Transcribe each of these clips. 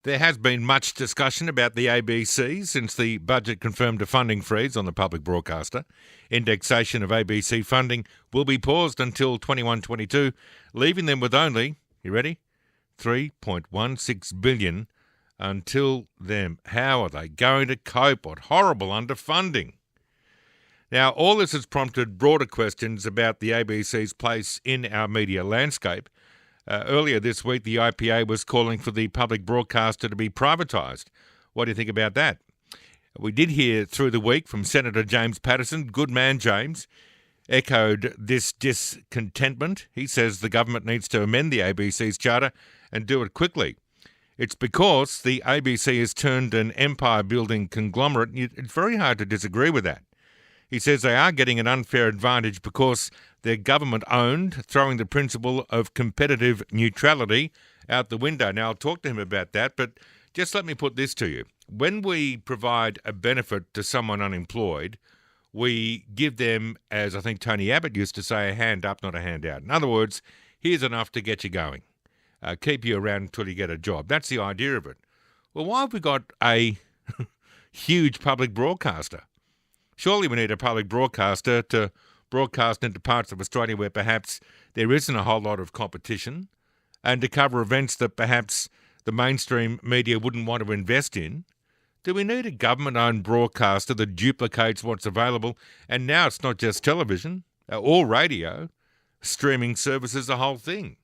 There has been much discussion about the ABC since the budget confirmed a funding freeze on the public broadcaster. Indexation of ABC funding will be paused until 21-22, leaving them with only, you ready, $3.16 billion until then. How are they going to cope? What horrible underfunding. Now, all this has prompted broader questions about the ABC's place in our media landscape. Earlier this week, the IPA was calling for the public broadcaster to be privatised. What do you think about that? We did hear through the week from Senator James Paterson, good man James, echoed this discontentment. He says the government needs to amend the ABC's charter and do it quickly. It's because the ABC has turned an empire-building conglomerate. It's very hard to disagree with that. He says they are getting an unfair advantage because they're government-owned, throwing the principle of competitive neutrality out the window. Now, I'll talk to him about that, but just let me put this to you. When we provide a benefit to someone unemployed, we give them, as I think Tony Abbott used to say, a hand up, not a hand out. In other words, here's enough to get you going. Keep you around until you get a job. That's the idea of it. Well, why have we got a huge public broadcaster? Surely we need a public broadcaster to broadcast into parts of Australia where perhaps there isn't a whole lot of competition and to cover events that perhaps the mainstream media wouldn't want to invest in. Do we need a government-owned broadcaster that duplicates what's available? And now it's not just television or radio, streaming services, the whole thing.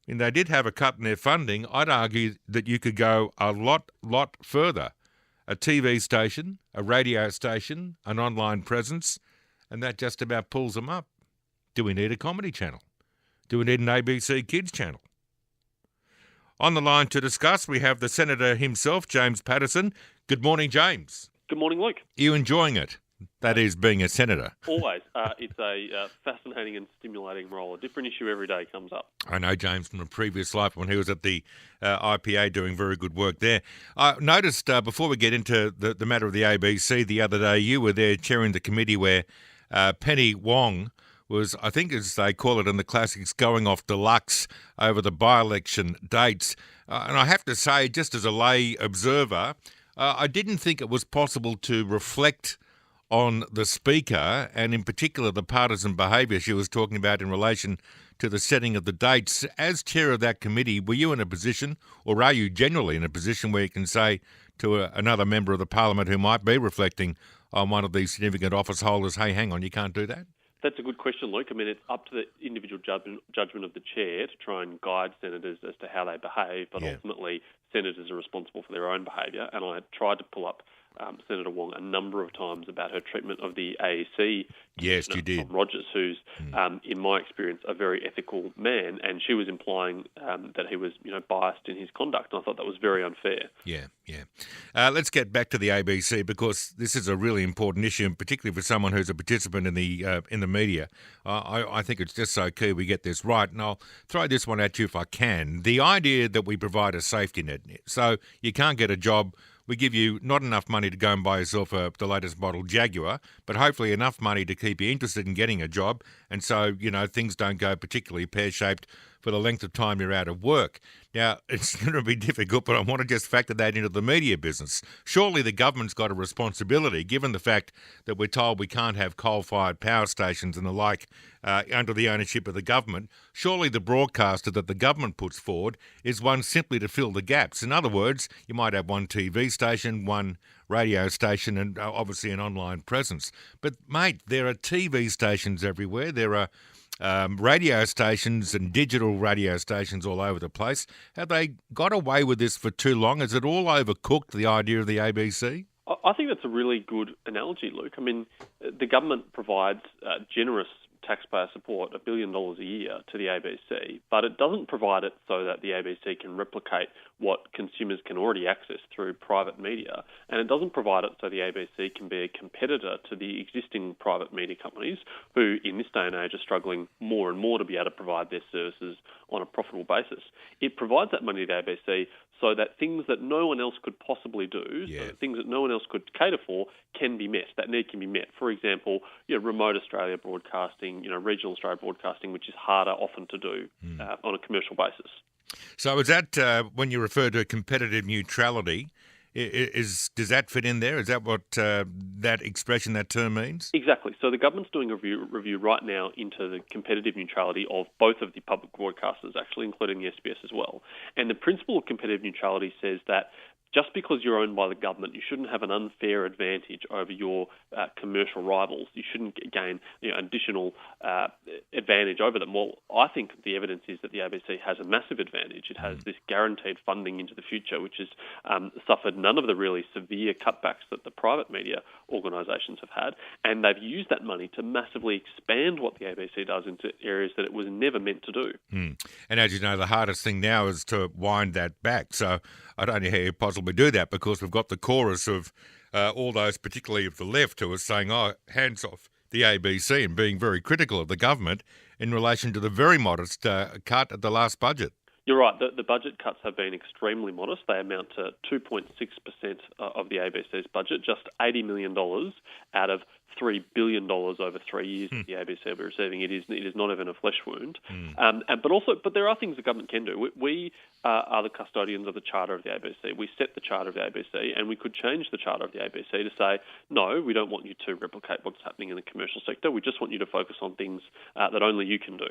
And they did have a cut in their funding. I'd argue that you could go a lot further. A TV station, a radio station, an online presence, and that just about pulls them up. Do we need a comedy channel? Do we need an ABC Kids channel? On the line to discuss, we have the Senator himself, James Paterson. Good morning, James. Good morning, Luke. Are you enjoying it? That is, being a senator. Always. It's a fascinating and stimulating role. A different issue every day comes up. I know James from a previous life when he was at the IPA doing very good work there. I noticed before we get into the matter of the ABC the other day, you were there chairing the committee where Penny Wong was, I think as they call it in the classics, going off deluxe over the by-election dates. And I have to say, just as a lay observer, I didn't think it was possible to reflect on the Speaker, and in particular the partisan behaviour she was talking about in relation to the setting of the dates. As chair of that committee, were you in a position, or are you generally in a position where you can say to another member of the Parliament who might be reflecting on one of these significant office holders, hey, hang on, you can't do that? That's a good question, Luke. I mean, it's up to the individual judgment of the chair to try and guide senators as to how they behave, but ultimately senators are responsible for their own behaviour, and I tried to pull up Senator Wong a number of times about her treatment of the AEC. Yes, you did. Tom Rogers, who's, in my experience, a very ethical man, and she was implying that he was, biased in his conduct, and I thought that was very unfair. Yeah. Let's get back to the ABC because this is a really important issue, and particularly for someone who's a participant in the media. I think it's just so key we get this right, and I'll throw this one at you if I can. The idea that we provide a safety net, so you can't get a job. We give you not enough money to go and buy yourself the latest model Jaguar, but hopefully enough money to keep you interested in getting a job. And so, things don't go particularly pear-shaped for the length of time you're out of work. Now, it's going to be difficult, but I want to just factor that into the media business. Surely the government's got a responsibility, given the fact that we're told we can't have coal-fired power stations and the like under the ownership of the government. Surely the broadcaster that the government puts forward is one simply to fill the gaps. In other words, you might have one TV station, one radio station, and obviously an online presence. But, mate, there are TV stations everywhere. There are radio stations and digital radio stations all over the place. Have they got away with this for too long? Is it all overcooked, the idea of the ABC? I think that's a really good analogy, Luke. I mean, the government provides generous taxpayer support, $1 billion a year to the ABC, but it doesn't provide it so that the ABC can replicate what consumers can already access through private media, and it doesn't provide it so the ABC can be a competitor to the existing private media companies who, in this day and age, are struggling more and more to be able to provide their services on a profitable basis. It provides that money to the ABC so that things that no one else could possibly do, so that things that no one else could cater for, can be met. That need can be met. For example, remote Australia broadcasting, regional Australia broadcasting, which is harder often to do on a commercial basis. So is that, when you refer to competitive neutrality, does that fit in there? Is that what that expression, that term means? Exactly. So the government's doing a review right now into the competitive neutrality of both of the public broadcasters, actually, including the SBS as well. And the principle of competitive neutrality says that just because you're owned by the government, you shouldn't have an unfair advantage over your commercial rivals. You shouldn't gain additional advantage over them. Well, I think the evidence is that the ABC has a massive advantage. It has this guaranteed funding into the future, which has suffered none of the really severe cutbacks that the private media organisations have had. And they've used that money to massively expand what the ABC does into areas that it was never meant to do. And as you know, the hardest thing now is to wind that back. So I don't know how you possibly do that, because we've got the chorus of all those, particularly of the left, who are saying, hands off the ABC, and being very critical of the government in relation to the very modest cut at the last budget. You're right. The budget cuts have been extremely modest. They amount to 2.6% of the ABC's budget, just $80 million out of $3 billion over 3 years that the ABC will be receiving. It is not even a flesh wound. But there are things the government can do. We are the custodians of the charter of the ABC. We set the charter of the ABC, and we could change the charter of the ABC to say, no, we don't want you to replicate what's happening in the commercial sector. We just want you to focus on things that only you can do.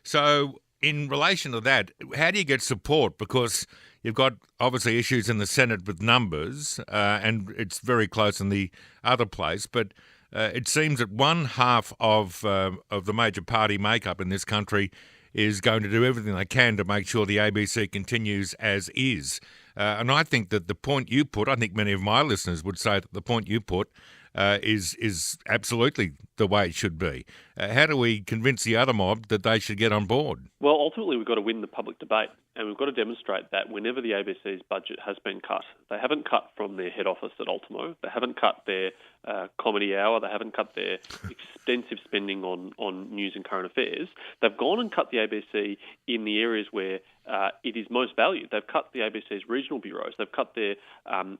So in relation to that, how do you get support? Because you've got obviously issues in the Senate with numbers, and it's very close in the other place. But it seems that one half of the major party makeup in this country is going to do everything they can to make sure the ABC continues as is. And I think that the point you put, I think many of my listeners would say that the point you put is absolutely the way it should be. How do we convince the other mob that they should get on board? Well, ultimately, we've got to win the public debate, and we've got to demonstrate that whenever the ABC's budget has been cut, they haven't cut from their head office at Ultimo, they haven't cut their comedy hour, they haven't cut their extensive spending on news and current affairs. They've gone and cut the ABC in the areas where it is most valued. They've cut the ABC's regional bureaus. They've cut their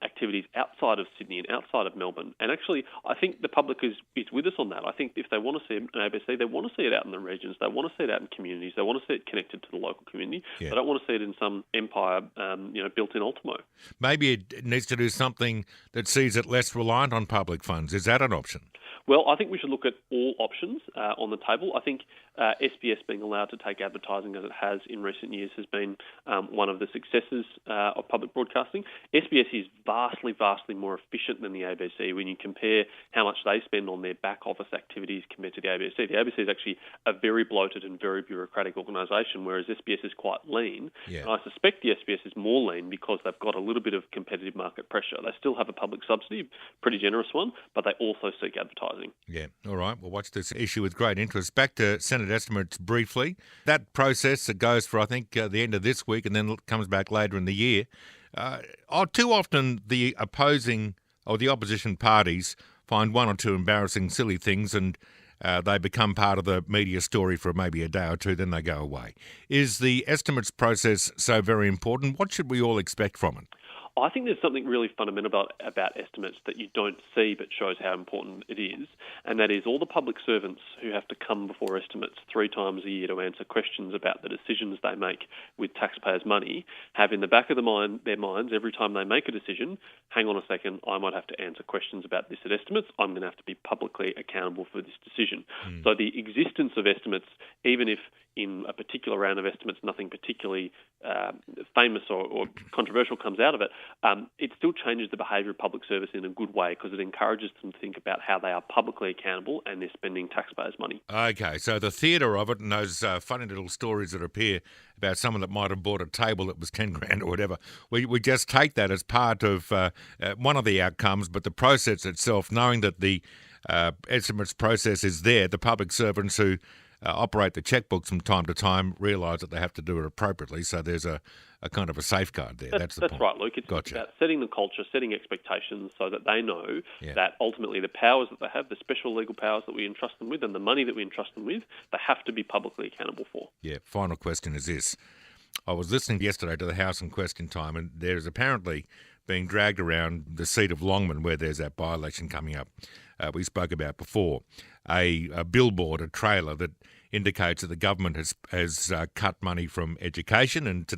activities outside of Sydney and outside of Melbourne. And actually, I think the public is with us on that. I think if they want to see an ABC, they want to see it out in the regions. They want to see it out in communities. They want to see it connected to the local community. Yeah. They don't want to see it in some empire, built in Ultimo. Maybe it needs to do something that sees it less reliant on public funds. Is that an option? Well, I think we should look at all options on the table. I think SBS being allowed to take advertising as it has in recent years has been one of the successes of public broadcasting. SBS is vastly, vastly more efficient than the ABC when you compare how much they spend on their back office activities compared to the ABC. The ABC is actually a very bloated and very bureaucratic organisation, whereas SBS is quite lean. Yeah. And I suspect the SBS is more lean because they've got a little bit of competitive market pressure. They still have a public subsidy, pretty generous one, but they also seek advertising. Yeah, all right. We'll watch this issue with great interest. Back to Senate estimates briefly. That process that goes for, I think, the end of this week and then comes back later in the year. Too often the opposing or the opposition parties find one or two embarrassing, silly things and they become part of the media story for maybe a day or two, then they go away. Is the estimates process so very important? What should we all expect from it? I think there's something really fundamental about estimates that you don't see but shows how important it is, and that is all the public servants who have to come before estimates 3 times a year to answer questions about the decisions they make with taxpayers' money have in the back of their minds every time they make a decision, hang on a second, I might have to answer questions about this at estimates, I'm going to have to be publicly accountable for this decision. So the existence of estimates, even if in a particular round of estimates nothing particularly famous or controversial comes out of it, it still changes the behaviour of public service in a good way because it encourages them to think about how they are publicly accountable and they're spending taxpayers' money. Okay, so the theatre of it and those funny little stories that appear about someone that might have bought a table that was 10 grand or whatever, we just take that as part of one of the outcomes, but the process itself, knowing that the estimates process is there, the public servants who operate the checkbooks from time to time realise that they have to do it appropriately, so there's a kind of a safeguard there. That's the point. Right, Luke. It's about setting the culture, setting expectations so that they know that ultimately the powers that they have, the special legal powers that we entrust them with and the money that we entrust them with, they have to be publicly accountable for. Yeah, final question is this. I was listening yesterday to the House in Question time, and there's apparently being dragged around the seat of Longman, where there's that by-election coming up we spoke about before, a billboard, a trailer that indicates that the government has cut money from education. And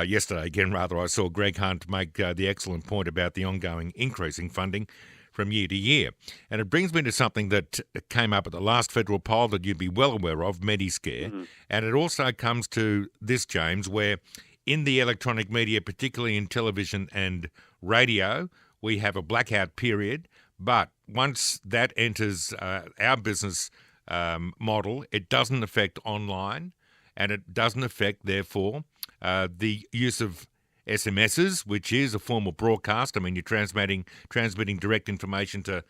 yesterday again, I saw Greg Hunt make the excellent point about the ongoing increasing funding from year to year. And it brings me to something that came up at the last federal poll that you'd be well aware of, Mediscare. Mm-hmm. And it also comes to this, James, where in the electronic media, particularly in television and radio, we have a blackout period. But once that enters our business model, it doesn't affect online, and it doesn't affect, therefore, the use of SMSs, which is a form of broadcast. I mean, you're transmitting direct information to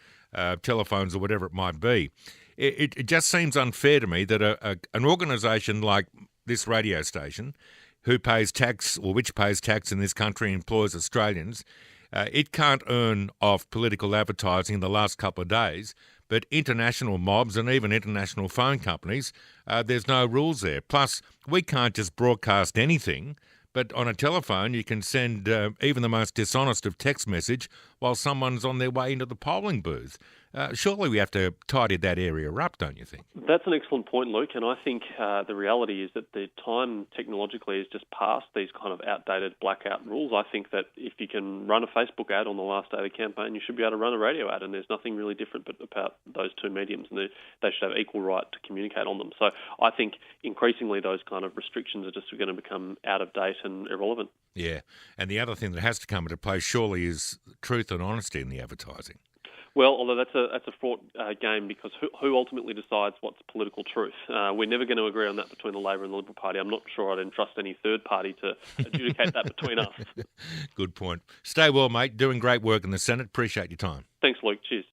telephones or whatever it might be. It just seems unfair to me that an organisation like this radio station, who pays tax, or which pays tax in this country, employs Australians, it can't earn off political advertising in the last couple of days, but international mobs and even international phone companies, there's no rules there. Plus, we can't just broadcast anything, but on a telephone you can send even the most dishonest of text message while someone's on their way into the polling booth. Surely we have to tidy that area up, don't you think? That's an excellent point, Luke, and I think the reality is that the time technologically is just past these kind of outdated blackout rules. I think that if you can run a Facebook ad on the last day of the campaign, you should be able to run a radio ad, and there's nothing really different about those two mediums, and they should have equal right to communicate on them. So I think increasingly those kind of restrictions are just going to become out of date and irrelevant. Yeah, and the other thing that has to come into play surely is truth and honesty in the advertising. Well, although that's a fraught game, because who ultimately decides what's political truth? We're never going to agree on that between the Labor and the Liberal Party. I'm not sure I'd entrust any third party to adjudicate that between us. Good point. Stay well, mate. Doing great work in the Senate. Appreciate your time. Thanks, Luke. Cheers.